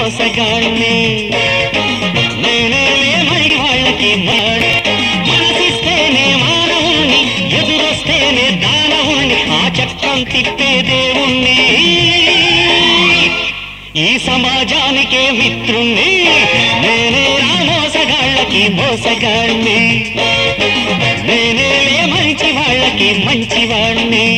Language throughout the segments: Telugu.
మోసగాణ్ణి నేనే లేమని వాళ్ళకి మనసిస్తేనే మానవుణ్ణి ఎదురొస్తేనే దానవుణ్ణి ఆ చక్రం తిప్పే దేవుణ్ణి ఈ సమాజానికే మిత్రుణ్ణి నేనే మోసగాళ్ళకి మోసగాణ్ణి నేనే మంచి వాళ్ళకి మంచివాణ్ణి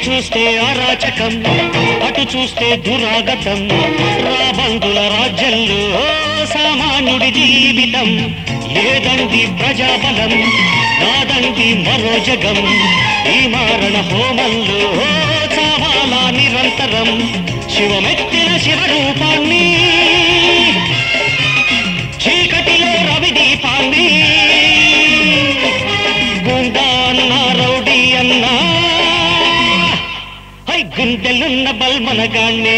చూస్తే అరాచకం అటు చూస్తే దురాగతం రాబందుల రాజ్యంలో సామాన్యుడి జీవితం ఏదండి ప్రజాబలం కాదండి మరో జగం ఈ మారణ హోమంలో చావాలా నిరంతరం శివమెత్తిన శివరూపాన్ని చీకటిలో రవిదీపాన్ని గుండా అన్నా రౌడీ అన్నా గుండెలున్న బల్మనగాణ్ణి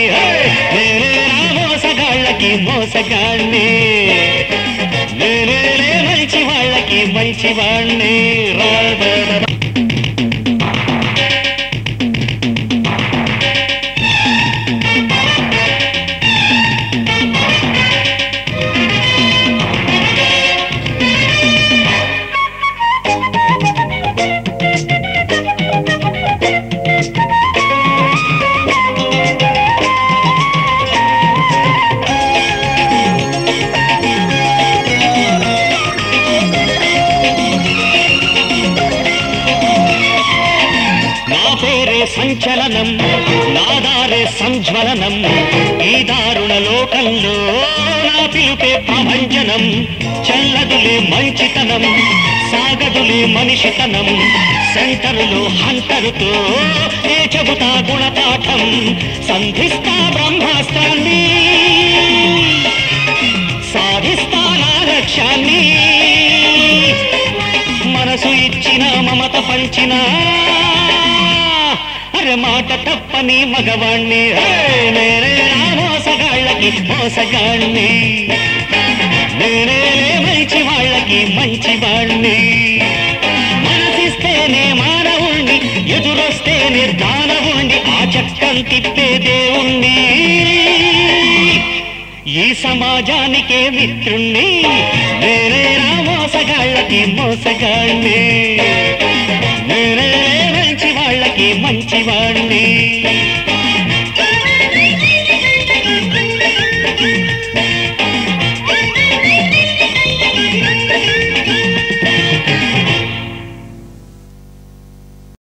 నేనే మోసగాళ్ళకి మోసగాణ్ణి నేనే మంచి వాళ్ళకి మంచివాణ్ణి సంచలనం నాదారే సంజ్వలనం ఈ దారుణ లోకంలో నా పిలుపే ప్రభంజనం చల్లదులే మంచితనం సాగదులే మనిషితనం సెంటరులో హంటరుతో ఏ చెబుతా గుణపాఠం సంధిస్తా బ్రహ్మాస్త్రాన్ని సాధిస్తా నా లక్ష్యాన్ని మనసు ఇచ్చిన మమత పంచిన మాట తప్పని మగవాణ్ణి నేనే మోసగాళ్ళకి మోసగాణ్ణి నేనే మంచి వాళ్ళకి మంచివాణ్ణి మనసిస్తేనే మానవుణ్ణి ఎదురొస్తేనే దానవుణ్ణి ఆ చక్కం తిప్పే దేవుణ్ణి ఈ సమాజానికే మిత్రుణ్ణి నేనే మోసగాళ్ళకి మోసగాణ్ణి